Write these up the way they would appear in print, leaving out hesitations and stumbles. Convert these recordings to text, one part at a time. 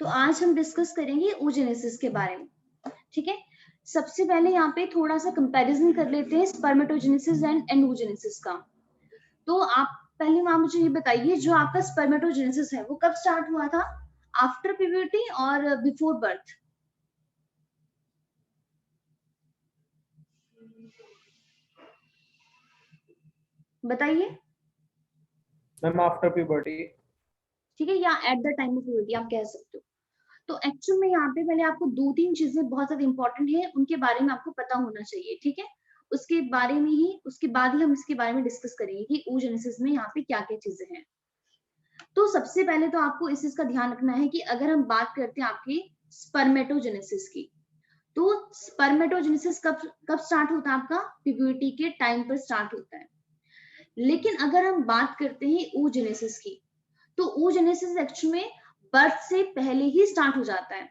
तो आज हम डिस्कस करेंगे oogenesis के बारे में, ठीक है। सबसे पहले यहाँ पे थोड़ा सा कंपैरिजन कर लेते हैं स्पर्मेटोजेनेसिस एंड एंडोजेनेसिस का। तो आप पहले वहां मुझे ये बताइए, जो आपका स्पर्मेटोजेनेसिस है वो कब स्टार्ट हुआ था, आफ्टर प्यूबर्टी और बिफोर बर्थ? बताइए। Ma'am after puberty. ठीक है, या at the time of puberty आप कह सकते हो। तो एक्चुअल में यहाँ पे पहले आपको दो तीन चीजें बहुत ज्यादा इंपॉर्टेंट है, उनके बारे में आपको पता होना चाहिए, ठीक है। उसके बारे में ही, उसके बाद ही हम इसके बारे में डिस्कस करेंगे कि oogenesis में यहाँ पे क्या क्या चीजें हैं। तो सबसे पहले तो आपको इस चीज का ध्यान रखना है कि अगर हम बात करते हैं आपकी स्पर्मेटोजेनेसिस की, तो स्पर्मेटोजेनेसिस कब कब स्टार्ट होता है आपका, प्यूबर्टी के टाइम पर स्टार्ट होता है। लेकिन अगर हम बात करते हैं oogenesis की, तो oogenesis एक्चुअल में बर्थ से पहले ही स्टार्ट हो जाता है।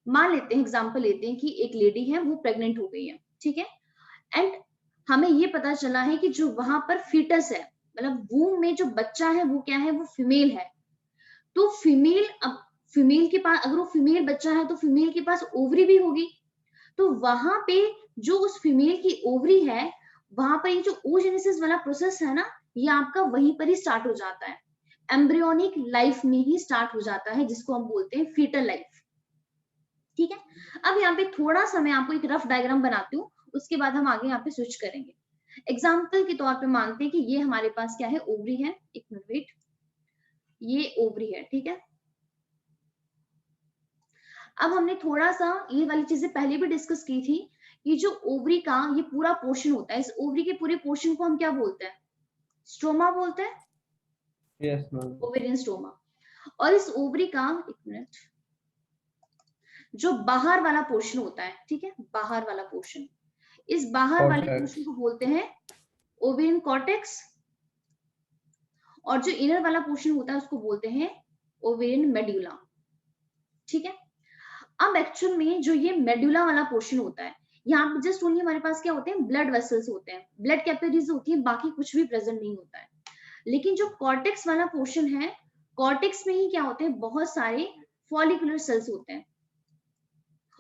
मान लेते हैं, एग्जांपल लेते हैं कि एक लेडी है, वो प्रेग्नेंट हो गई है, ठीक है। एंड हमें ये पता चला है कि जो वहां पर फीटस है, मतलब वूम में जो बच्चा है वो क्या है, वो फीमेल है। तो फीमेल, अब फीमेल के पास, अगर वो फीमेल बच्चा है तो फीमेल के पास ओवरी भी होगी। तो वहां पे जो उस फीमेल की ओवरी है, वहां पर ये जो oogenesis वाला प्रोसेस है ना, ये आपका वहीं पर ही स्टार्ट हो जाता है, एम्ब्रियोनिक लाइफ में ही स्टार्ट हो जाता है, जिसको हम बोलते हैं फीटल लाइफ, ठीक है। अब यहाँ पे थोड़ा सा मैं आपको एक रफ डायग्राम बनाती हूँ, उसके बाद हम आगे यहाँ पे स्विच करेंगे। एग्जाम्पल के तौर पे मानते हैं कि ये हमारे पास क्या है, ओवरी है। एक मिनट वेट, ये ओवरी है, ठीक है। अब हमने थोड़ा सा ये वाली चीजें पहले भी डिस्कस की थी, कि जो ओवरी का ये पूरा पोर्शन होता है, इस ओवरी के पूरे पोर्शन को हम क्या बोलते हैं, स्ट्रोमा बोलते हैं। Yes ma'am. Ovarian stroma. और इस ओवरी का, एक मिनट, जो बाहर वाला पोर्शन होता है, ठीक है, बाहर वाला पोर्शन, इस बाहर वाले पोर्शन को बोलते हैं ओवेरियन कॉर्टेक्स। और जो इनर वाला पोर्शन होता है उसको बोलते हैं ओवेरियन मेड्यूला, ठीक है। अब एक्चुअल में जो ये मेड्यूला वाला पोर्शन होता है, यहाँ पे जस्ट ओनली हमारे पास क्या होते हैं, ब्लड वेसल्स होते हैं, ब्लड कैपिलरीज होती है, बाकी कुछ भी प्रेजेंट नहीं होता है। लेकिन जो कॉर्टेक्स वाला पोर्शन है, कॉर्टेक्स में ही क्या होते हैं, बहुत सारे फॉलिकुलर सेल्स होते हैं।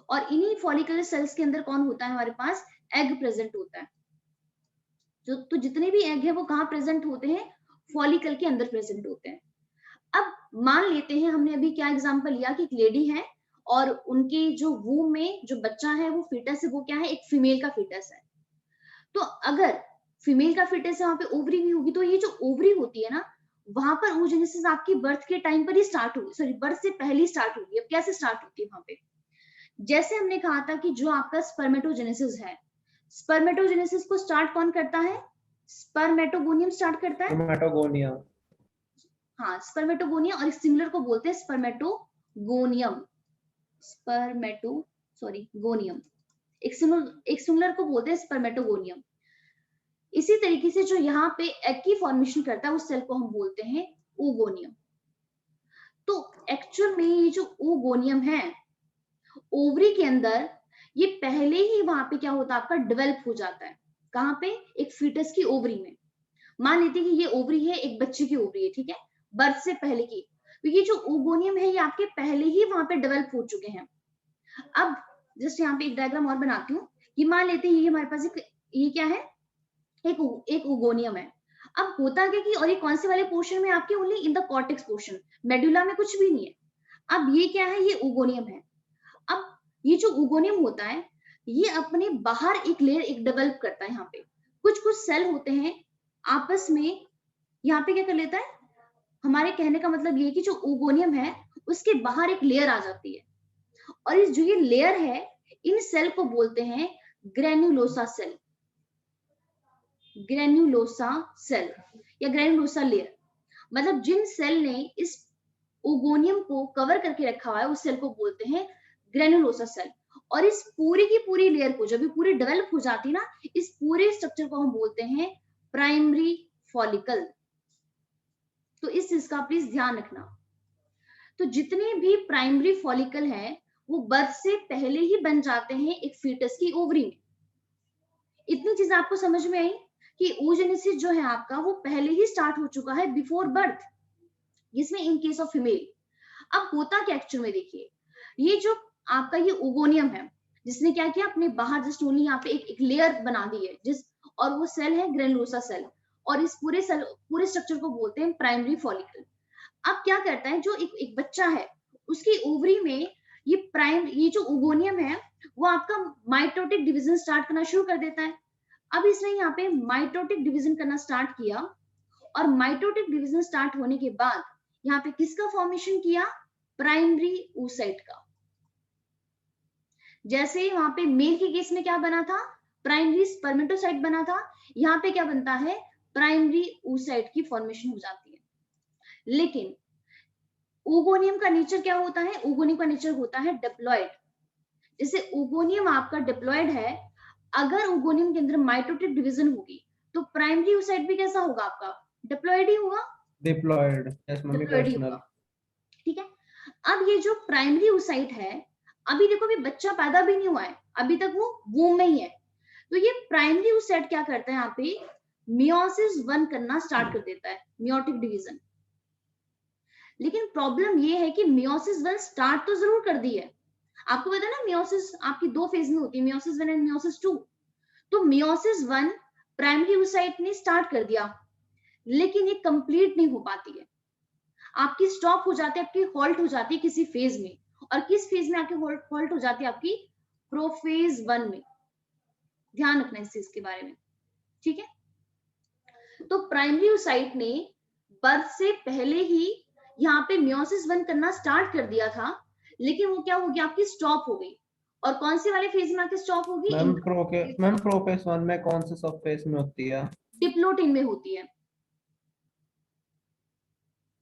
और इन्हीं फॉलिकुलर सेल्स के अंदर कौन होता है, हमारे पास एग प्रेजेंट होता है। जो तो जितने भी एग है वो कहाँ प्रेजेंट होते हैं, फॉलिकल के अंदर प्रेजेंट होते हैं। अब मान लेते हैं, हमने अभी क्या एग्जांपल लिया कि एक लेडी है और उनके जो वूम में जो बच्चा है, वो फीटस है, वो क्या है, एक फीमेल का फीटस है। तो अगर फीमेल का फीटस है, वहां पे ओवरी भी होगी, तो ये जो ओवरी होती है ना, वहां पर oogenesis आपकी बर्थ के टाइम पर ही स्टार्ट होगी, सॉरी बर्थ से पहले ही स्टार्ट होगी। अब कैसे स्टार्ट होती है वहां पे, जैसे हमने कहा था कि जो आपका स्पर्मेटोजेनेसिस है, स्पर्मेटोजेनेसिस को स्टार्ट कौन करता है, स्पर्मेटोगोनियम स्टार्ट करता है। स्पर्मेटोगोनिया। हाँ, स्पर्मेटोगोनिया, और सिमिलर को बोलते हैं स्पर्मेटोगोनियम, स्पर्मेटो सॉरी गोनियम। एक सिमिलर को बोलते हैं स्पर्मेटोगोनियम। इसी तरीके से जो यहाँ पे एग की फॉर्मेशन करता है, उस सेल को हम बोलते हैं oogoनियम। तो एक्चुअल में ये जो oogoनियम है, ओवरी के अंदर, ये पहले ही वहां पे क्या होता है, आपका डेवलप हो जाता है। कहाँ पे, एक फीटस की ओवरी में। मान लेते हैं कि ये ओवरी है, एक बच्चे की ओवरी है, ठीक है, बर्थ से पहले की। तो ये जो oogoनियम है, ये आपके पहले ही वहां पे डेवलप हो चुके हैं। अब जस्ट यहाँ पे एक डायग्राम और बनाती हूँ, कि मान लेते हैं ये हमारे पास एक, ये क्या है, एक oogoनियम है। अब होता क्या कि, और ये कौन से वाले पोर्शन में आपके, only in the cortex portion, medulla में कुछ भी नहीं है। अब ये क्या है, ये oogoनियम है। अब ये जो oogoनियम होता है, ये अपने बाहर एक लेयर एक डेवलप करता है। यहाँ पे कुछ कुछ सेल होते हैं आपस में, यहाँ पे क्या कर लेता है, हमारे कहने का मतलब ये कि जो oogoनियम है, उसके बाहर एक लेयर आ जाती है। और इस जो ये लेयर है, इन सेल को बोलते हैं ग्रेन्युलोसा सेल, ग्रेन्युलोसा सेल या ग्रेन्युलोसा लेयर। मतलब जिन सेल ने इस oogoनियम को कवर करके रखा हुआ है, उस सेल को बोलते हैं ग्रेन्युलोसा सेल। और इस पूरी की पूरी लेयर को जब ये पूरी डेवलप हो जाती है ना, इस पूरे स्ट्रक्चर को हम बोलते हैं प्राइमरी फॉलिकल। तो इस चीज का प्लीज ध्यान रखना। तो जितने भी प्राइमरी फॉलिकल हैं, वो बर्थ से पहले ही बन जाते हैं एक फीटस की ओवरी में। इतनी चीज आपको समझ में आई कि oogenesis जो है आपका, वो पहले ही स्टार्ट हो चुका है बिफोर बर्थ, जिसमें इन केस ऑफ फीमेल। अब होता क्या एक्चुअल में, देखिए ये जो आपका ये ओगोनियम है, जिसने क्या किया, अपने बाहर जस्ट ओनली यहाँ पे एक लेयर बना दी है, जिस और वो सेल है ग्रेनुलोसा सेल, और इस पूरे सेल पूरे स्ट्रक्चर को बोलते हैं प्राइमरी फॉलिकल। अब क्या करता है, जो एक बच्चा है उसकी ओवरी में ये जो ओगोनियम है वो आपका माइटोटिक डिवीजन स्टार्ट करना शुरू कर देता है। अब इसने यहाँ पे माइटोटिक डिवीजन करना स्टार्ट किया, और माइटोटिक डिवीजन स्टार्ट होने के बाद यहाँ पे किसका फॉर्मेशन किया, प्राइमरी oocyte का। जैसे वहां पे मेल के केस में क्या बना था, प्राइमरी स्पर्मेटोसाइट बना था, यहाँ पे क्या बनता है, प्राइमरी oocyte की फॉर्मेशन हो जाती है। लेकिन ओगोनियम का नेचर क्या होता है, ओगोनियम का नेचर होता है डिप्लॉयड। जैसे ओगोनियम आपका डिप्लॉयड है, अगर ओगोनियम के अंदर माइटोटिक डिवीजन होगी तो प्राइमरी oocyte भी कैसा होगा, आपका डिप्लॉयड ही होगा, Diploid. Yes, ma'am. डिप्लॉयड ही Personal. होगा। ठीक है, अब ये जो प्राइमरी oocyte है, अभी देखो अभी बच्चा पैदा भी नहीं हुआ है, अभी तक वो वूम में ही है, तो ये प्राइमरी oocyte क्या करता है, यहाँ पे मियोसिस 1 करना स्टार्ट कर देता है, मियोटिक डिवीजन। लेकिन प्रॉब्लम ये है कि मियोसिस 1 स्टार्ट तो जरूर कर दी है, आपको पता है ना मियोसिस आपकी 2 फेज में होती है, मियोसिस 1 एंड मियोसिस 2। तो मियोसिस 1 प्राइमरी oocyte ने स्टार्ट कर दिया, लेकिन ये कंप्लीट नहीं हो पाती है, आपकी स्टॉप हो जाती है, आपकी हॉल्ट हो जाती है किसी फेज में। और किस फेज में आपकी हॉल्ट हो जाती है, आपकी प्रोफेज 1 में। ध्यान रखना इस चीज के बारे में, ठीक है। तो प्राइमरी oocyte ने बर्थ से पहले ही यहाँ पे मियोसिस 1 करना स्टार्ट कर दिया था, लेकिन वो क्या हो गया, आपकी स्टॉप हो गई। और कौन से वाले फेज में आपकी स्टॉप होगी, मैम प्रोफेस 1 में कौन से सब फेस में होती है? डिप्लोटिन में होती है।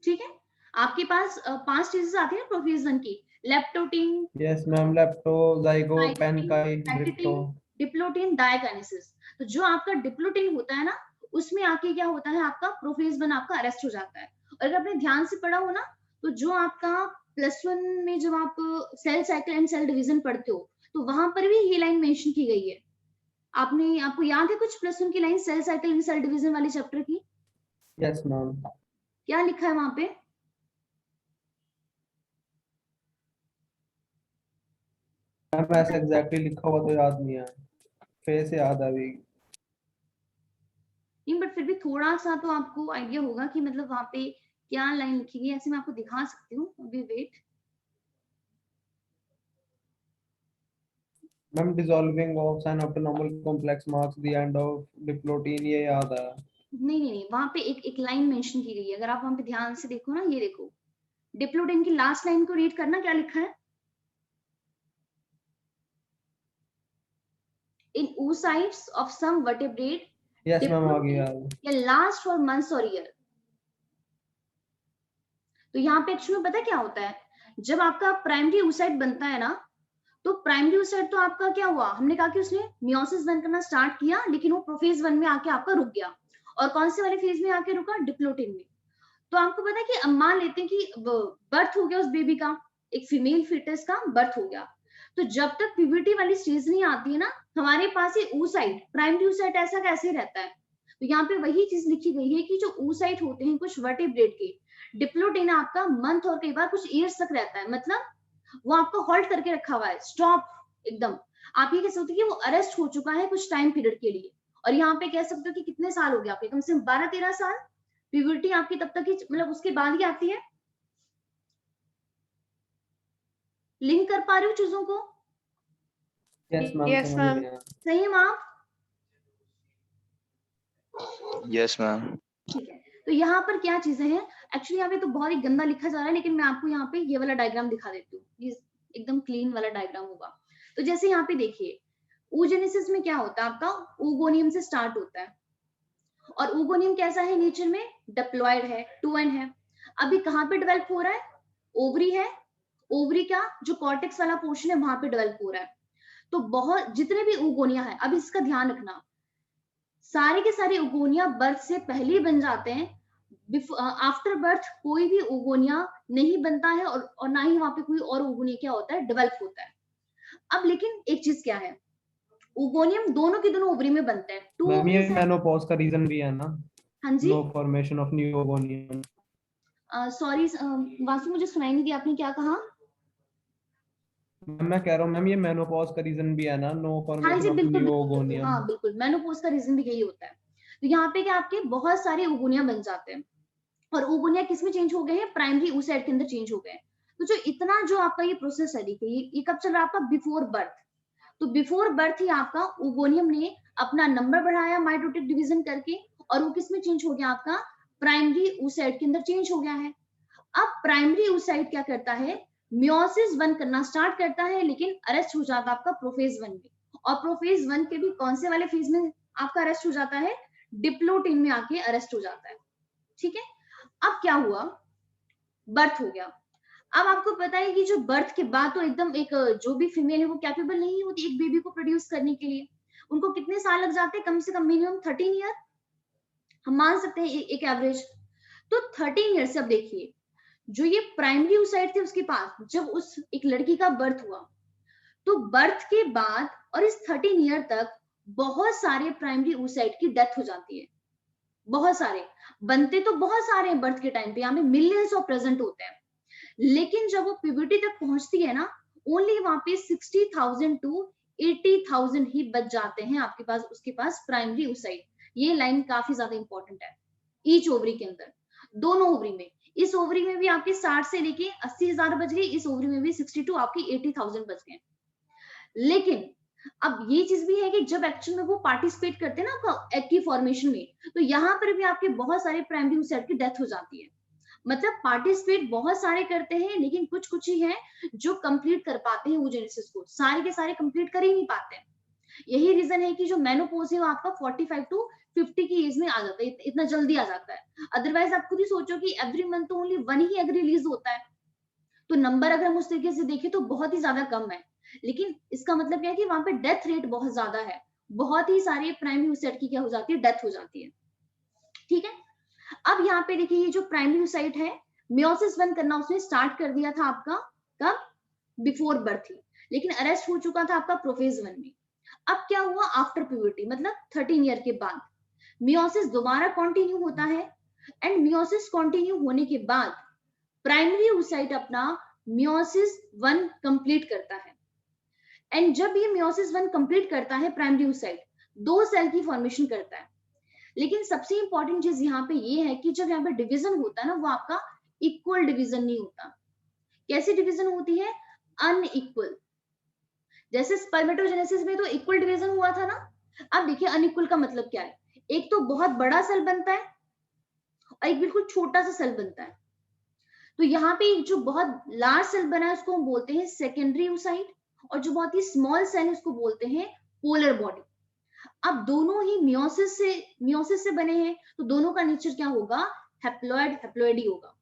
ठीक है, आपके पास 5 स्टेजेस आती है प्रोफेज 1 की, leptotene, yes ma'am, lepto, zygo, zygotene, पेनकाई, ब्रिप्टो। Pachytene, diplotene, diakinesis. तो जो आपका डिप्लोटिन होता है ना, उसमें आके क्या होता है, आपका प्रोफेज 1 आपका अरेस्ट हो जाता है। और अगर आपने ध्यान से पढ़ा हो ना, तो जो आपका +1 में जब आप cell cycle and cell division पढ़ते हो, तो वहां पर भी ये लाइन मेंशन की गई है। आपको याद है कुछ +1 की line cell cycle and cell division वाली चैप्टर की? Yes ma'am. क्या लिखा है वहां पे? मैम ऐसे एग्जैक्टली लिखा हुआ तो याद नहीं है, फेस याद है अभी। नहीं, बट फिर भी थोड़ा सा तो आपको आइडिया होगा कि मतलब वहां पे क्या लाइन लिखी गई है। ऐसे मैं आपको दिखा सकती हूँ, अभी wait. Ma'am dissolving of an synaptonemal complex marks the end of diplotene, ये याद है। नहीं, वहां पे एक लाइन मेंशन की गई है, अगर आप वहां पे ध्यान से देखो ना, ये देखो डिप्लोटिन की लास्ट लाइन को रीड करना, क्या लिखा है, in oocytes of some vertebrate yes ma'am आ गया। डिप्लोटिन या लास्ट फॉर मंथ्स और ईयर। तो यहाँ पे एक्चुअली पता क्या होता है, जब आपका प्राइमरी oocyte बनता है ना, तो प्राइमरी oocyte तो आपका क्या हुआ, हमने कहा कि उसने मियोसिस 1 करना स्टार्ट किया, लेकिन वो प्रोफेज 1 में आके आपका रुक गया। और कौन से वाले फेज में आके रुका, डिप्लोटिन में। तो आपको पता है कि अब मान लेते हैं कि बर्थ हो गया उस बेबी का, एक फीमेल फिटस का बर्थ हो गया, तो जब तक प्यूबर्टी वाली स्टेज नहीं आती है ना, हमारे पास ये oocyte प्राइमरी oocyte ऐसा कैसे रहता है। तो यहाँ पे वही चीज लिखी गई है कि जो oocyte होते हैं कुछ वर्टेब्रेट के, डिप्लोटिन आपका मंथ और कई बार कुछ ईयर्स तक रहता है, मतलब वो आपको हॉल्ट करके रखा हुआ है, स्टॉप एकदम। आप ये कह सकते हो कि वो अरेस्ट हो चुका है कुछ टाइम पीरियड के लिए। और यहाँ पे कह सकते हो कि कितने साल हो गए आपके, कम से कम 12-13 साल। प्यूबर्टी आपकी तब तक ही, मतलब उसके बाद ही आती है। लिंक कर पा रहे हो चीजों को? यस मैम Yes, समझ ma'am. गया। सही है मैम? Yes ma'am. ठीक है, तो यहाँ पर क्या चीजें हैं, एक्चुअली यहाँ पे तो बहुत ही गंदा लिखा जा रहा है, लेकिन मैं आपको यहाँ पे ये वाला डायग्राम दिखा देती हूँ, ये एकदम क्लीन वाला डायग्राम होगा। तो जैसे यहाँ पे देखिए, oogenesis में क्या होता है, आपका ओगोनियम से स्टार्ट होता है, और ओगोनियम कैसा है नेचर में, डिप्लॉयड है, 2n है। अभी कहाँ पे डेवलप हो रहा है, ओवरी है, ओवरी का जो कॉर्टेक्स वाला पोर्शन है वहां पे डेवलप हो रहा है। तो बहुत जितने भी ओगोनिया है, अब इसका ध्यान रखना, सारे के सारे ओगोनिया बर्थ से पहले बन जाते हैं, आफ्टर बर्थ कोई भी ओगोनिया नहीं बनता है, और ना ही वहां पे कोई और ओगोनिया क्या होता है, डेवलप होता है। अब लेकिन एक चीज क्या है, ओगोनियम दोनों के दोनों ओवरी में बनते हैं, 2 मैम ये ओवरीज है। मेनोपॉज का रीजन भी है ना, हाँ जी, no formation of new oogonium. Sorry Vasu, मुझे सुनाई नहीं दिया, आपने क्या कहा? मैं कह रहा हूँ मैम ये मेनोपॉज का रीजन भी है ना, नो हाँ फॉर्मेशन जी, ऑफ बिल्कुल न्यू बिल्कुल बिल्कुल, ओगोनियम। हाँ बिल्कुल, मेनोपॉज का रीजन भी यही होता है। तो यहाँ पे क्या आपके बहुत सारे ओगोनिया बन जाते हैं, और ओगोनिया किस में चेंज हो गए हैं? प्राइमरी oocyte के अंदर चेंज हो गए हैं। तो जो इतना जो आपका ये प्रोसेस है, देखिए ये कब चल रहा है आपका? Before birth. तो बिफोर बर्थ ही आपका ओगोनियम ने अपना नंबर बढ़ाया माइटोटिक डिवीजन करके, और वो किस में चेंज हो गया? आपका प्राइमरी oocyte के अंदर चेंज हो गया है। अब प्राइमरी oocyte क्या करता है? मियोसिस 1 करना स्टार्ट करता है, लेकिन अरेस्ट हो जाता है आपका प्रोफेज 1 में। और प्रोफेज 1 के भी कौन से वाले फेज में आपका अरेस्ट हो जाता है? डिप्लोटिन में आके अरेस्ट हो जाता है। ठीक है, अब क्या हुआ? बर्थ हो गया। अब आपको पता है कि जो बर्थ के बाद तो एकदम एक जो भी फीमेल है वो कैपेबल नहीं होती एक बेबी को प्रोड्यूस करने के लिए। उनको कितने साल लग जाते हैं? कम से कम मिनिमम 13 ईयर हम मान सकते हैं एक एवरेज। तो 13 ईयर से अब देखिए, जो ये प्राइमरी oocyte थे उसके पास, जब उस एक लड़की का बर्थ हुआ, तो बर्थ के बाद और इस 13 ईयर तक बहुत सारे प्राइमरी oocyte की डेथ हो जाती है। बहुत सारे बनते तो बहुत सारे हैं बर्थ के टाइम पे, यहाँ पे मिलियंस ऑफ प्रेजेंट होते हैं, लेकिन जब वो प्यूबर्टी तक पहुंचती है ना, ओनली वहां पे 60,000 टू 80,000 ही बच जाते हैं आपके पास, उसके पास प्राइमरी oocyte। ये लाइन काफी ज्यादा इंपॉर्टेंट है। ईच ओवरी के अंदर, दोनों ओवरी में, इस ओवरी में भी आपके 60 से लेके 80,000 बच गए, इस ओवरी में भी 62 आपकी 80,000 बच गए। लेकिन अब ये चीज भी है कि जब एक्चुअल में वो पार्टिसिपेट करते हैं ना आपका एग की फॉर्मेशन में, तो यहाँ पर भी आपके बहुत सारे प्राइमरी oocyte की डेथ हो जाती है। मतलब पार्टिसिपेट बहुत सारे करते हैं, लेकिन कुछ कुछ ही हैं जो कंप्लीट कर पाते हैं oogenesis को, सारे के सारे कंप्लीट कर ही नहीं पाते हैं। यही रीजन है कि जो मेनोपॉज है वो आपका 45 टू 50 की एज में आ जाता है, इतना जल्दी आ जाता है। अदरवाइज आप खुद ही सोचो कि एवरी मंथ तो ओनली 1 ही एग रिलीज होता है, तो नंबर अगर हम उस तरीके से देखें तो बहुत ही ज्यादा कम है। लेकिन इसका मतलब क्या है कि वहां पे डेथ रेट बहुत ज्यादा है, बहुत ही सारे प्राइमरी oocyte की क्या हो जाती है? डेथ हो जाती है। ठीक है, अब यहाँ पे देखिए, ये जो प्राइमरी oocyte है, मियोसिस 1 करना उसने स्टार्ट कर दिया था आपका कब? बिफोर बर्थ ही, लेकिन अरेस्ट हो चुका था आपका प्रोफेज 1 में। अब क्या हुआ? आफ्टर प्यूबर्टी, मतलब 13 ईयर के बाद मियोसिस दोबारा कंटिन्यू होता है, एंड मियोसिस कंटिन्यू होने के बाद प्राइमरी oocyte अपना मियोसिस 1 कंप्लीट करता है। एंड जब ये मियोसिस 1 कंप्लीट करता है, प्राइमरी oocyte 2 सेल की फॉर्मेशन करता है। लेकिन सबसे इंपॉर्टेंट चीज यहाँ पे ये है कि जब यहाँ पे डिवीजन होता है ना, वो आपका इक्वल डिवीजन नहीं होता। कैसी डिवीजन होती है? अनइक्वल। जैसे स्पर्मेटोजेनेसिस में तो इक्वल डिवीजन हुआ था ना। अब देखिए अनइक्वल का मतलब क्या है? एक तो बहुत बड़ा सेल बनता है और एक बिल्कुल छोटा सा सेल बनता है। तो यहाँ पे एक जो बहुत लार्ज सेल बना है उसको हम बोलते हैं सेकेंडरी oocyte, और जो बहुत ही स्मॉल सेल है उसको बोलते हैं पोलर बॉडी। अब दोनों ही मियोसिस से बने हैं, तो दोनों का नेचर क्या होगा? हैप्लॉइड हैप्लॉइडी होगा।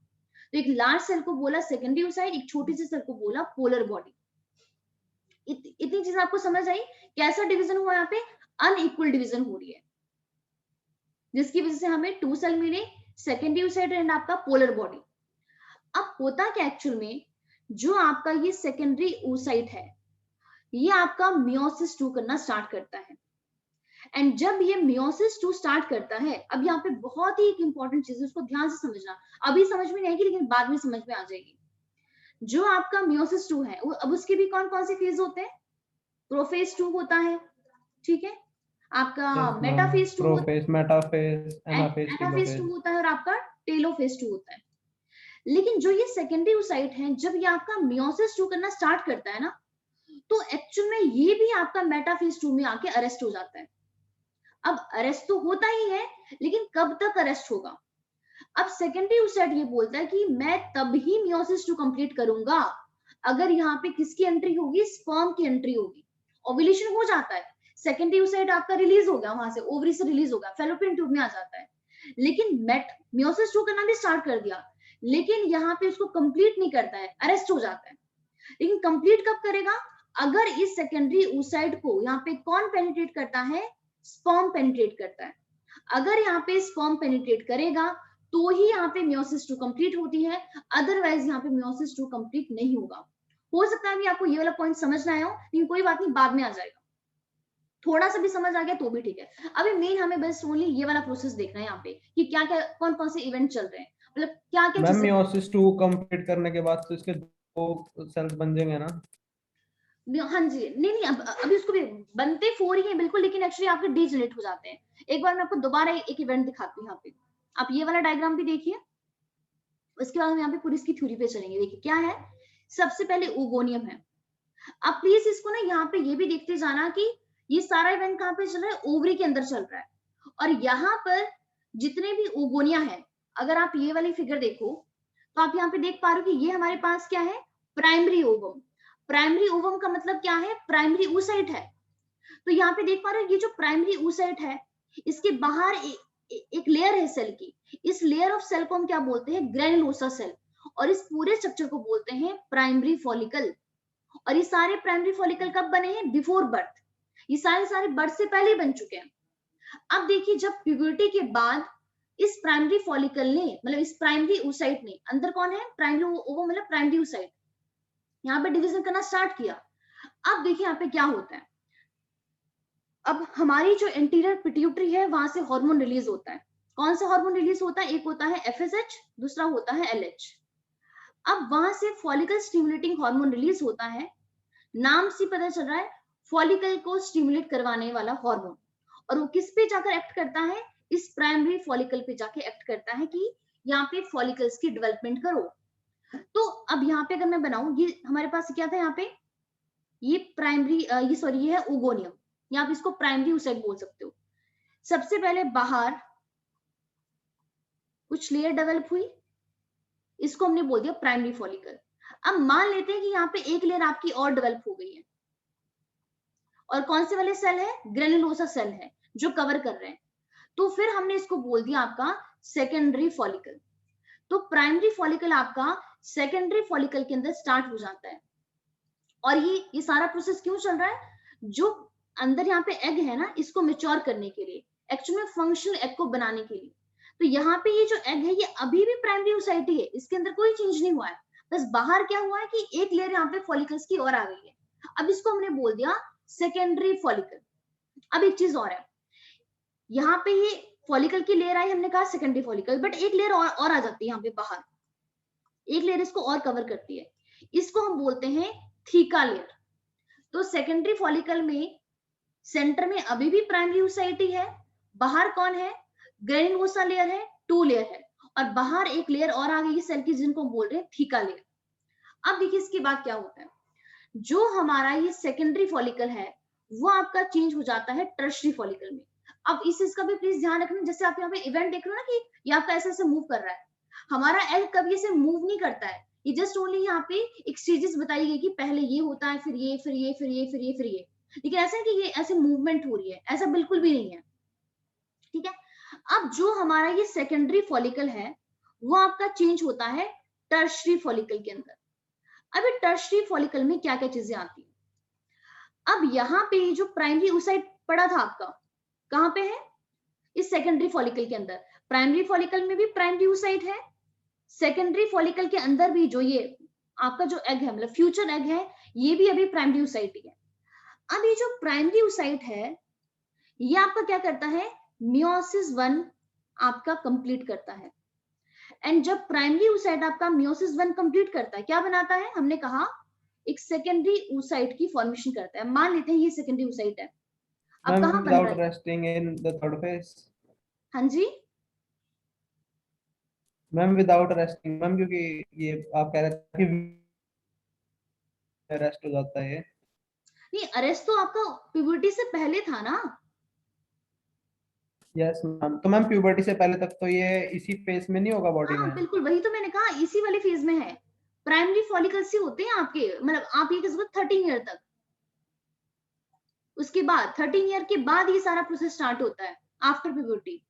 तो एक लार्ज सेल को बोला सेकेंडरी oocyte, एक छोटी सी सेल को बोला पोलर बॉडी। इतनी चीज आपको समझ आई? कैसा डिवीजन हुआ? यहाँ पे अनइक्वल डिवीजन हो रही है, जिसकी वजह से हमें 2 सेल मिले, सेकेंडरी oocyte एंड आपका पोलर बॉडी। अब होता क्या एक्चुअल में, जो आपका ये सेकेंडरी oocyte है, ये आपका मियोसिस 2 करना स्टार्ट करता है। एंड जब ये मियोसिस 2 स्टार्ट करता है, अब यहाँ पे बहुत ही एक इंपॉर्टेंट चीज है, उसको ध्यान से समझना। अभी समझ में नहीं आएगी, लेकिन बाद में समझ में आ जाएगी। जो आपका मियोसिस 2 है, अब उसके भी कौन कौन से फेज होते हैं? प्रोफेज 2 होता है, ठीक है, आपका यस मैम, मेटाफेज 2 होता प्रोफेज, मेटाफेज, है, एनाफेज, एनाफेज 2 टेलोफेज। होता है, और आपका टेलोफेज 2 होता है। लेकिन जो ये सेकेंडरी oocyte है, जब ये आपका मियोसिस 2 करना स्टार्ट करता है ना, तो एक्चुअल में ये भी आपका मेटाफेज 2 में आके अरेस्ट हो जाता है। अब अरेस्ट तो होता ही है, लेकिन कब तक अरेस्ट होगा? अब सेकेंडरी oocyte ये बोलता है कि मैं तब ही मियोसिस 2 कंप्लीट करूंगा अगर यहाँ पे किसकी एंट्री होगी? स्पर्म की एंट्री होगी। ओव्यूलेशन हो जाता है, सेकेंडरी oocyte आपका रिलीज हो गया, वहां से ओवरी से रिलीज होगा, फैलोपियन ट्यूब में आ जाता है। लेकिन मियोसिस 2 करना भी स्टार्ट कर दिया, लेकिन यहाँ पे उसको कंप्लीट नहीं करता है, अरेस्ट हो जाता है। लेकिन कंप्लीट कब करेगा? अगर इस सेकेंडरी oocyte को यहाँ पे कौन पेनिट्रेट करता है? स्पर्म पेनिट्रेट करता है। अगर यहाँ पे स्पर्म पेनिट्रेट करेगा तो ही यहाँ पे मियोसिस 2 कंप्लीट होती है, अदरवाइज यहाँ पे मियोसिस 2 कंप्लीट नहीं होगा। हो सकता है अभी आपको ये वाला पॉइंट समझ ना आया हो, लेकिन कोई बात नहीं, बाद में आ जाएगा। थोड़ा सा भी समझ आ गया तो भी ठीक है। अभी मेन हमें बस ओनली ये वाला प्रोसेस देखना है यहाँ पे कि क्या क्या कौन कौन से इवेंट चल रहे हैं। मतलब क्या क्या मैम चीजें। मियोसिस 2 कंप्लीट करने के बाद तो इसके 2 सेल्स बन जाएंगे ना? हाँ जी, नहीं नहीं, अब अभी उसको भी बनते 4 ही है बिल्कुल, लेकिन एक्चुअली आपके डीजनरेट हो जाते हैं। एक बार मैं आपको दोबारा एक इवेंट दिखाती हूँ यहाँ पे, आप ये वाला डायग्राम भी देखिए, उसके बाद हम यहाँ पे पूरी इसकी थ्योरी पे चलेंगे। देखिए क्या है, सबसे पहले ओगोनियम है। अब प्लीज इसको ना यहाँ पे ये भी देखते जाना कि ये सारा इवेंट कहाँ पे चल रहा है, ओवरी के अंदर चल रहा है। और यहाँ पर जितने भी ओगोनिया है, अगर आप ये वाली फिगर देखो तो आप यहाँ पे देख पा रहे हो कि ये हमारे पास क्या है, प्राइमरी ओवम। प्राइमरी ओवम का मतलब क्या है, प्राइमरी oocyte है। तो यहाँ पे देख पा रहे हो ये जो प्राइमरी oocyte है, इसके बाहर एक लेयर है सेल की। इस लेयर ऑफ सेल को हम क्या बोलते हैं, ग्रेनुलोसा सेल। और इस पूरे स्ट्रक्चर को बोलते हैं प्राइमरी फॉलिकल। और ये सारे प्राइमरी फॉलिकल कब बने हैं, बिफोर बर्थ। ये सारे बर्थ से पहले बन चुके हैं। अब देखिए जब प्यूबर्टी के बाद इस प्राइमरी फॉलिकल ने, मतलब इस प्राइमरी oocyte ने, अंदर कौन है, प्राइमरी ओवम मतलब प्राइमरी oocyte, यहाँ पे डिवीजन करना स्टार्ट किया। अब देखिए यहाँ पे क्या होता है, अब हमारी जो एंटीरियर पिट्यूटरी है वहां से हार्मोन रिलीज होता है। कौन सा हार्मोन रिलीज होता है, एक होता है FSH, दूसरा होता है LH। अब वहां से फॉलिकल स्टिमुलेटिंग हार्मोन रिलीज होता है, नाम से पता चल रहा है फॉलिकल को स्टिमुलेट करवाने वाला हार्मोन। और वो किस पे जाकर एक्ट करता है, इस प्राइमरी फॉलिकल पे जाके एक्ट करता है कि यहाँ पे फॉलिकल्स की डेवलपमेंट करो। तो अब यहाँ पे अगर मैं बनाऊं, ये हमारे पास क्या था यहाँ पे, ये प्राइमरी ये सॉरी ये है ओगोनियम, या आप इसको प्राइमरी oocyte बोल सकते हो। सबसे पहले बाहर कुछ लेयर डेवलप हुई, इसको हमने बोल दिया प्राइमरी फॉलिकल। अब मान लेते हैं कि यहाँ पे एक लेयर आपकी और डेवलप हो गई है, और कौन से वाले सेल है, ग्रेनुलोसा सेल है जो कवर कर रहे हैं। तो फिर हमने इसको बोल दिया आपका सेकेंडरी फॉलिकल। तो प्राइमरी फॉलिकल आपका सेकेंडरी फॉलिकल के अंदर स्टार्ट हो जाता है। और ये सारा प्रोसेस क्यों चल रहा है, जो अंदर यहाँ पे एग है ना, इसको मेच्योर करने के लिए, एक्चुअली में फंक्शनल एग को बनाने के लिए। तो यहाँ पे ये जो एग है ये अभी भी प्राइमरी oocyte है, इसके अंदर कोई चेंज नहीं हुआ है, बस बाहर क्या हुआ है कि एक लेयर यहाँ पे फॉलिकल्स की और आ गई है। अब इसको हमने बोल दिया सेकेंडरी फॉलिकल। अब एक चीज और है, यहाँ पे ये फॉलिकल की लेयर आई, हमने कहा सेकेंडरी फॉलिकल, बट एक लेयर और आ जाती है यहाँ पे बाहर, एक लेयर इसको और कवर करती है, इसको हम बोलते हैं थीका लेयर। तो सेकेंडरी फॉलिकल में सेंटर में अभी भी प्राइमरी oocyte है, बाहर कौन है, ग्रेनुलोसा लेयर है, 2 लेयर है, और बाहर एक लेयर और आ गई है सेल की, जिनको हम बोल रहे हैं थीका लेयर। अब देखिए इसके बाद क्या होता है, जो हमारा ये सेकेंडरी फॉलिकल है वो आपका चेंज हो जाता है टर्शरी फॉलिकल में। अब इस चीज का भी प्लीज ध्यान रखना, जैसे आप यहाँ पे इवेंट देख रहे हो ना कि ये आपका ऐसे ऐसे मूव कर रहा है, हमारा एग कभी ऐसे मूव नहीं करता है, ये जस्ट ओनली यहाँ पे एक स्टेजेस बताई गई कि पहले ये होता है, फिर ये, फिर ये, फिर ये, फिर ये, फिर ये। लेकिन ऐसा है कि ये ऐसे मूवमेंट हो रही है, ऐसा बिल्कुल भी नहीं है। ठीक है, अब जो हमारा ये सेकेंडरी फॉलिकल है वो आपका चेंज होता है टर्शरी फॉलिकल के अंदर। अभी टर्शरी फॉलिकल में क्या क्या चीजें आती है, अब यहाँ पे जो प्राइमरी oocyte पड़ा था आपका, कहाँ पे है, इस सेकेंडरी फॉलिकल के अंदर। प्राइमरी फॉलिकल में भी प्राइमरी oocyte है, सेकेंडरी फॉलिकल के अंदर भी जो ये आपका जो एग है, मतलब फ्यूचर एग है, ये भी अभी प्राइमरी oocyte ही है। अब ये जो प्राइमरी oocyte है ये आपका क्या करता है, मियोसिस 1 आपका कंप्लीट करता है। एंड जब प्राइमरी oocyte आपका मियोसिस 1 कंप्लीट करता है, क्या बनाता है, हमने कहा एक सेकेंडरी oocyte की फॉर्मेशन करता है। मान लेते हैं ये सेकेंडरी oocyte है, अब मैम कहाँ बन रहा विदाउट है, resting in the third phase. हाँ जी, मैम विदाउट रेस्टिंग मैम, क्योंकि ये आप कह रहे थे कि रेस्ट हो जाता है ये। नहीं अरेस्ट तो आपका प्यूबर्टी से पहले था ना। यस मैम, तो मैम प्यूबर्टी से पहले तक तो ये इसी फेज में नहीं होगा बॉडी हाँ में? बिल्कुल, वही तो मैंने कहा इसी वाले फेज में है। प्राइमरी फॉलिकल्स ही होते हैं आपके, मतलब आप ये किसी 13 ईयर तक, उसके बाद 13 ईयर के बाद ये सारा प्रोसेस स्टार्ट होता है आफ्टर प्यूबर्टी।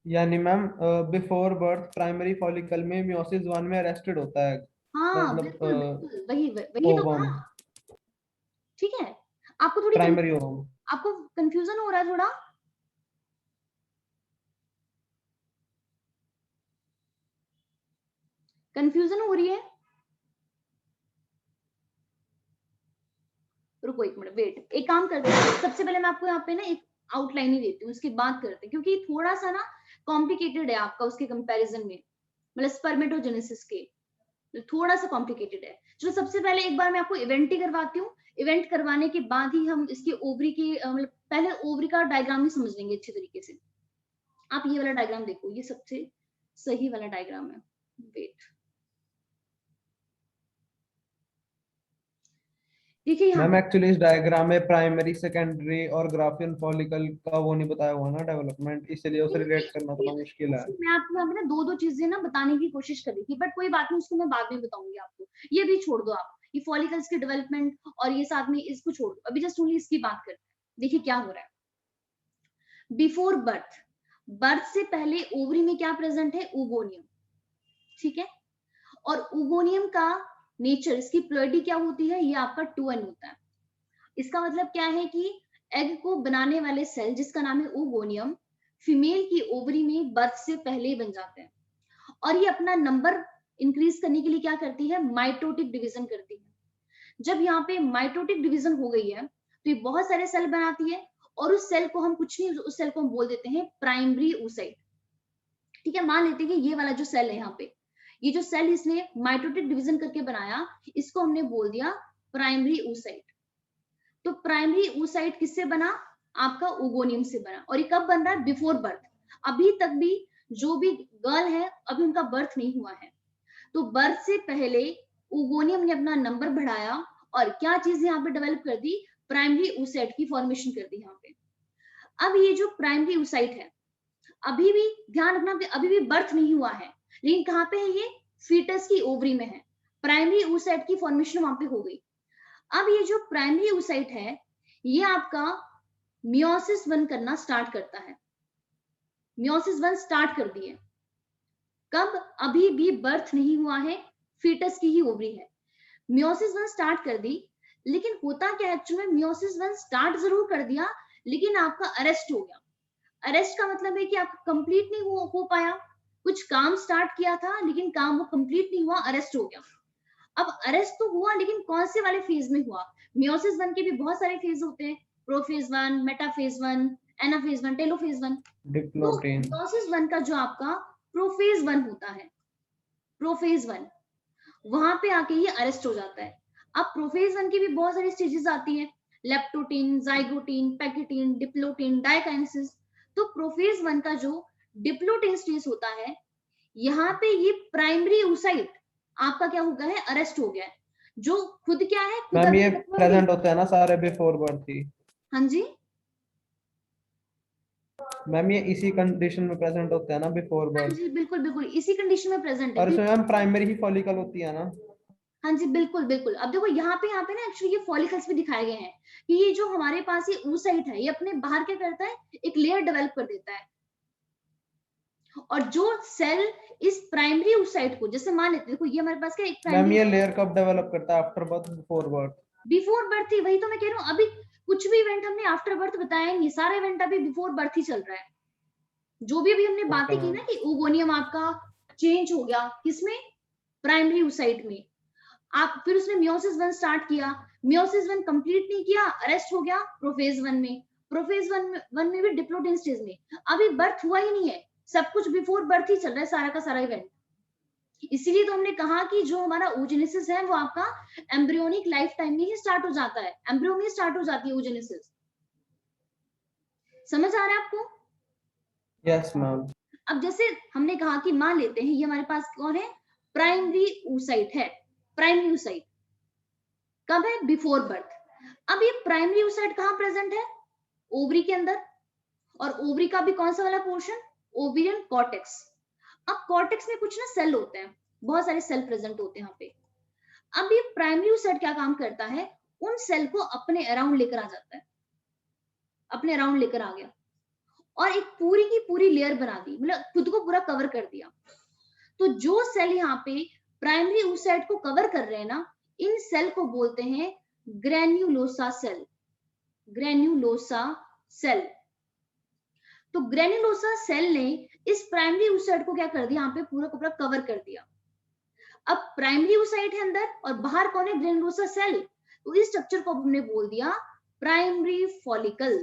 यानी ma'am before birth primary follicle में मियोसिस 1 में अरेस्टेड होता है, हाँ बिल्कुल मतलब बिल्कुल, वही वही तो ओवम, कहा। ठीक है, आपको थोड़ी प्राइमरी ओवम। आपको कंफ्यूजन हो रहा है थोड़ा, कंफ्यूजन हो रही है, रुको एक मिनट वेट, एक काम करते हैं, सबसे पहले मैं आपको यहाँ पे ना एक आउटलाइन ही देती हूँ, उसके बाद करते हैं, क्योंकि थोड़ा सा ना कॉम्प्लिकेटेड है आपका उसके कंपैरिजन में, मतलब स्पर्मेटोजेनेसिस के थोड़ा सा कॉम्प्लिकेटेड है। चलो सबसे पहले एक बार मैं आपको इवेंट ही करवाती हूँ, इवेंट करवाने के बाद ही हम इसके ओवरी की मतलब पहले ओवरी का डायग्राम ही समझ लेंगे अच्छे तरीके से। आप ये वाला डायग्राम देखो, ये सबसे सही वाला डायग्राम है। वेट, देखिए यहाँ मैम पे एक्चुअली इस डायग्राम में प्राइमरी सेकेंडरी और ग्राफियन फॉलिकल का वो नहीं बताया हुआ ना डेवलपमेंट, इसलिए उसे रिलेट करना थोड़ा मुश्किल है। मैं आपको यहाँ पे ना दो चीजें ना बताने की कोशिश कर रही थी, बट कोई बात नहीं, उसको मैं बाद में बताऊंगी आपको। ये भी छोड़ दो आप, ये फॉलिकल्स की डेवलपमेंट और ये साथ में इसको छोड़ दो, अभी जस्ट ओनली इसकी बात करते हैं। देखिए क्या हो रहा है बिफोर बर्थ, बर्थ से पहले ओवरी में क्या प्रेजेंट है, ओगोनियम, ठीक है। और ओगोनियम का नेचर, इसकी प्लॉइडी क्या होती है, ये आपका 2n होता है। इसका मतलब क्या है कि एग को बनाने वाले सेल जिसका नाम है ओगोनियम, फीमेल की ओवरी में बर्थ से पहले ही बन जाते हैं, और ये अपना नंबर इंक्रीज करने के लिए क्या करती है, माइटोटिक डिवीजन करती है। जब यहाँ पे माइटोटिक डिवीजन हो गई है तो ये बहुत सारे सेल बनाती है, और उस सेल को हम कुछ नहीं, उस सेल को हम बोल देते हैं प्राइमरी oocyte, ठीक है। मान लेते हैं कि ये वाला जो सेल है यहाँ पे, ये जो सेल इसने माइटोटिक डिवीजन करके बनाया, इसको हमने बोल दिया प्राइमरी oocyte। तो प्राइमरी oocyte किससे बना, आपका ओगोनियम से बना, और ये कब बन रहा है, बिफोर बर्थ। अभी तक भी जो भी गर्ल है अभी उनका बर्थ नहीं हुआ है, तो बर्थ से पहले ओगोनियम ने अपना नंबर बढ़ाया और क्या चीज यहाँ पे डेवलप कर दी, प्राइमरी oocyte की फॉर्मेशन कर दी यहाँ पे। अब ये जो प्राइमरी oocyte है, अभी भी ध्यान रखना कि अभी भी बर्थ नहीं हुआ है, लेकिन कहाँ पे है, ये फीटस की ओवरी में है, प्राइमरी oocyte की फॉर्मेशन वहां पे हो गई। अब ये जो प्राइमरी oocyte है, ये आपका मियोसिस 1 करना स्टार्ट करता है, मियोसिस 1 स्टार्ट कर दिए। कब, अभी भी बर्थ नहीं हुआ है, फीटस की ही ओवरी है, मियोसिस 1 स्टार्ट कर दी। लेकिन होता क्या है एक्चुअली में, मियोसिस 1 स्टार्ट जरूर कर दिया, लेकिन आपका अरेस्ट हो गया। अरेस्ट का मतलब है कि आपका कंप्लीट नहीं हो पाया, कुछ काम स्टार्ट किया था लेकिन काम वो कंप्लीट नहीं हुआ, अरेस्ट हो गया। अब अरेस्ट तो हुआ, लेकिन कौन से वाले फेज में हुआ, मियोसिस 1 के भी बहुत सारे फेज होते हैं, प्रोफेज 1, मेटाफेज 1, एनाफेज 1, टेलोफेज 1। तो डिप्लोटेन। मियोसिस 1 का जो आपका प्रोफेज 1 होता है, प्रोफेज 1, वहां पे आके ये अरेस्ट हो जाता है। अब प्रोफेज 1 की भी बहुत सारी स्टेजेस आती है, leptotene, zygotene, pachytene, diplotene, diakinesis. तो प्रोफेज 1 का जो डिप्लोटीन स्टेज होता है, यहाँ पे ये प्राइमरी oocyte आपका क्या हो गया है, अरेस्ट हो गया है, जो खुद क्या है, खुद मैम ये अभी प्रेजेंट होते हैं ना सारे बिफोर बर्थ ही। हाँ जी, मैम ये इसी कंडीशन में प्रेजेंट होते हैं ना बिफोर हाँ बर्थ, जी, बिल्कुल बिल्कुल इसी कंडीशन में प्रेजेंट है। और इसमें मैम प्राइमरी ही फॉलिकल होती है ना। हाँ जी, बिल्कुल बिल्कुल। अब देखो यहाँ पे ना एक्चुअली ये फॉलिकल्स भी दिखाए गए हैं कि ये जो हमारे पास ये oocyte है, ये अपने बाहर क्या करता है, एक लेयर डेवलप कर देता है, और जो सेल इस प्राइमरी oocyte को, जैसे मान लेते हैं, देखो ये हमारे पास क्या एक मैम प्राइमरी, ये लेयर कब डेवलप करता है, after birth before birth? Before birth ही, वही तो मैं कह रहा हूँ। अभी कुछ भी इवेंट हमने आफ्टर बर्थ बताया नहीं, सारा इवेंट अभी बिफोर बर्थ ही चल रहा है। जो भी अभी हमने बातें की ना कि ओगोनियम आपका चेंज हो गया किसमें, प्राइमरी oocyte में, आप फिर उसने मियोसिस 1 स्टार्ट किया, मियोसिस 1 कंप्लीट नहीं किया, अरेस्ट हो गया प्रोफेज 1 में, प्रोफेज 1 में भी डिप्लोटीन स्टेज में, अभी बर्थ हुआ ही नहीं है, सब कुछ बिफोर बर्थ ही चल रहा है, सारा का सारा इवेंट। इसीलिए तो हमने कहा कि जो हमारा oogenesis है वो आपका एम्ब्रियोनिक लाइफ टाइम में ही स्टार्ट हो जाता है, एम्ब्रियो में स्टार्ट हो जाती है oogenesis। समझ आ रहा है आपको? Yes ma'am. अब जैसे हमने कहा कि मान लेते हैं ये हमारे पास कौन है, प्राइमरी oocyte है, प्राइमरी oocyte कब है, बिफोर बर्थ। अब ये प्राइमरी oocyte कहाँ प्रेजेंट है, ओवरी के अंदर, और ओवरी का भी कौन सा वाला पोर्शन, ओविरियन कॉर्टेक्स। अब कॉर्टेक्स में कुछ ना सेल होते हैं, बहुत सारे सेल प्रेजेंट होते हैं यहाँ पे। अब ये प्राइमरी oocyte क्या काम करता है, उन सेल को अपने अराउंड लेकर आ जाता है, अपने अराउंड लेकर आ गया, और एक पूरी की पूरी लेयर बना दी, मतलब खुद को पूरा कवर कर दिया। तो जो सेल यहाँ पे प्राइमरी oocyte को कवर कर रहे हैं ना, इन सेल को बोलते हैं ग्रेन्युलोसा सेल, ग्रेन्युलोसा सेल। तो ग्रेन्युलोसा सेल ने इस प्राइमरी oocyte को क्या कर दिया, यहाँ पे पूरा का पूरा कवर कर दिया। अब प्राइमरी oocyte है अंदर और बाहर कौन है, ग्रेन्युलोसा सेल। तो इस स्ट्रक्चर को हमने बोल दिया प्राइमरी फॉलिकल,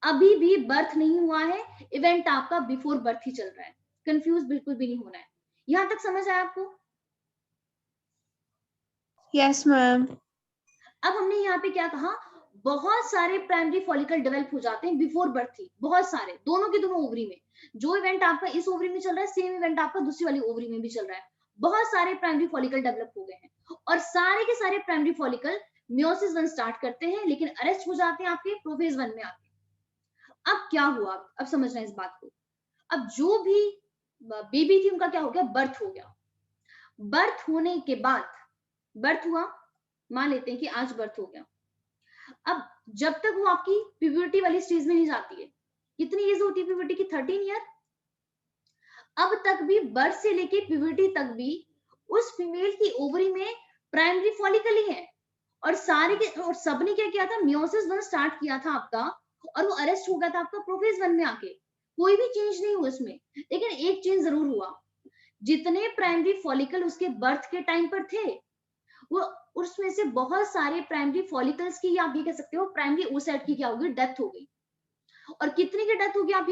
अभी भी बर्थ नहीं हुआ है, इवेंट आपका बिफोर बर्थ ही चल रहा है। कंफ्यूज बिल्कुल भी नहीं होना है। यहां तक समझ आया आपको? Yes ma'am. अब हमने यहाँ पे क्या कहा, बहुत सारे प्राइमरी फॉलिकल डेवलप हो जाते हैं बिफोर बर्थ ही, बहुत सारे, दोनों के दोनों ओवरी में। जो इवेंट आपका इस ओवरी में चल रहा है, सेम इवेंट आपका दूसरी वाली ओवरी में भी चल रहा है। बहुत सारे प्राइमरी फॉलिकल डेवलप हो गए हैं और सारे के सारे प्राइमरी फॉलिकल मियोसिस 1 स्टार्ट करते हैं, लेकिन अरेस्ट हो जाते हैं आपके प्रोफेज 1 में आके। अब क्या हुआ, अब समझना है इस बात को। अब जो भी बेबी थी उनका क्या हो गया, बर्थ हो गया। बर्थ होने के बाद, बर्थ हुआ, मान लेते हैं कि आज बर्थ हो गया। अब जब तक वो आपकी प्यूबर्टी वाली स्टेज में नहीं जाती है, कितनी एज होती है प्यूबर्टी की, 13 ईयर। अब तक भी बर्थ से लेके प्यूबर्टी तक भी उस फीमेल की ओवरी में प्राइमरी फॉलिकल ही है, और सारे के और सबने क्या किया था, मियोसिस 1 स्टार्ट किया था आपका, और वो अरेस्ट हो गया था आपका प्रोफेज 1 में आके। कोई भी चेंज नहीं हुआ इसमें, लेकिन एक चेंज जरूर हुआ, जितने प्राइमरी फॉलिकल उसके बर्थ के टाइम पर थे, वो उसमें से बहुत सारे प्राइमरी फॉलिकल्स की, आप ये कह सकते हो प्राइमरी oocyte की क्या होगी, डेथ हो गई। और कितनी की डेथ होगी, आप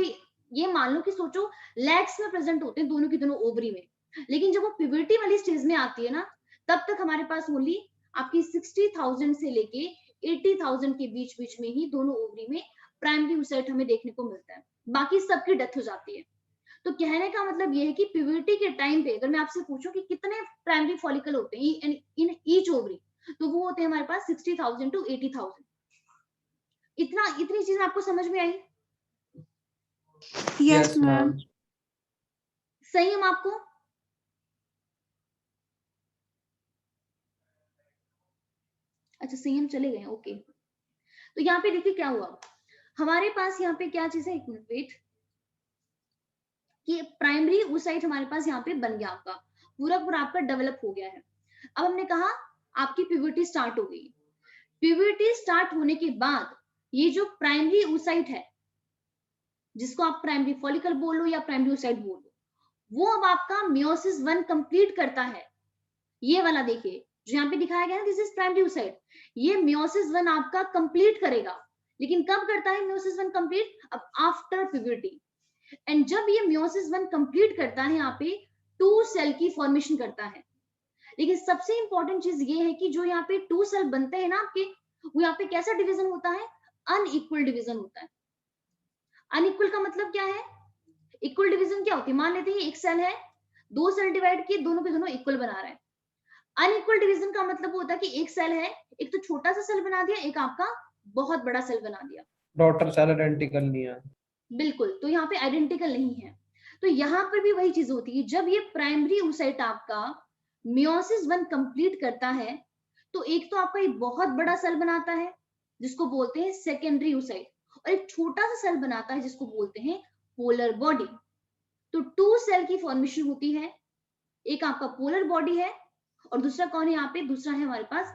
ये मान लो कि सोचो लैक्स में प्रेजेंट होते हैं दोनों की दोनों ओवरी में, लेकिन जब वो प्यूबर्टी वाली स्टेज में आती है ना, तब तक हमारे पास ओनली आपकी 60,000 से लेके 80,000 के बीच बीच में ही दोनों ओवरी में प्राइमरी oocyte हमें देखने को मिलता है, बाकी सबकी डेथ हो जाती है। तो कहने का मतलब ये है कि प्यूबर्टी के टाइम पे अगर मैं आपसे पूछूं कि कितने प्राइमरी फॉलिकल होते हैं इन ईच ओवरी, तो वो होते हैं हमारे पास 60,000 to 80,000। इतनी चीज आपको समझ में आई? Yes ma'am. सही हम आपको? अच्छा सही हम चले गए, ओके। तो यहाँ पे देखिए क्या हुआ, हमारे पास यहाँ पे क्या चीज है, एक मिनट वेट, कि प्राइमरी oocyte हमारे पास यहाँ पे बन गया, आपका पूरा पूरा आपका डेवलप हो गया है। अब हमने कहा आपकी प्यूबर्टी स्टार्ट हो गई। प्यूबर्टी स्टार्ट होने के बाद ये जो प्राइमरी oocyte है, जिसको आप प्राइमरी फॉलिकल बोलो या प्राइमरी oocyte बोलो, वो अब आपका मियोसिस 1 कंप्लीट करता है। ये वाला देखिए जो यहाँ पे दिखाया गया है, दिस इज प्राइमरी oocyte, ये मियोसिस 1 आपका कंप्लीट करेगा, लेकिन कब करता है मियोसिस 1 कंप्लीट, अब आफ्टर प्यूबर्टी। एंड जब ये मियोसिस 1 कंप्लीट करता है, यहाँ पे 2 सेल की फॉर्मेशन करता है। लेकिन सबसे इंपॉर्टेंट चीज ये है कि जो यहाँ पे 2 सेल बनते हैं ना आपके, वो यहाँ पे कैसा डिवीजन होता है, अनइक्वल डिवीजन होता है। अनइक्वल का मतलब क्या है, इक्वल डिवीजन क्या होती है, मान लेते हैं एक सेल है, 2 सेल डिवाइड किए, दोनों के दोनों इक्वल बना रहे हैं। अनइक्वल डिवीजन का मतलब होता है कि एक सेल है, एक तो छोटा सा सेल बना दिया, एक आपका बहुत बड़ा सेल बना दिया। डॉटर सेल आइडेंटिकल नहीं है, बिल्कुल, तो यहाँ पे आइडेंटिकल नहीं है। तो यहाँ पर भी वही चीज होती है, जब ये प्राइमरी oocyte आपका मियोसिस 1 कंप्लीट करता है, तो एक तो आपका ये बहुत बड़ा सेल बनाता है जिसको बोलते हैं सेकेंडरी oocyte, और एक छोटा सा सेल बनाता है जिसको बोलते हैं पोलर बॉडी। तो 2 सेल की फॉर्मेशन होती है, एक आपका पोलर बॉडी है और दूसरा कौन है यहाँ पे, दूसरा है हमारे पास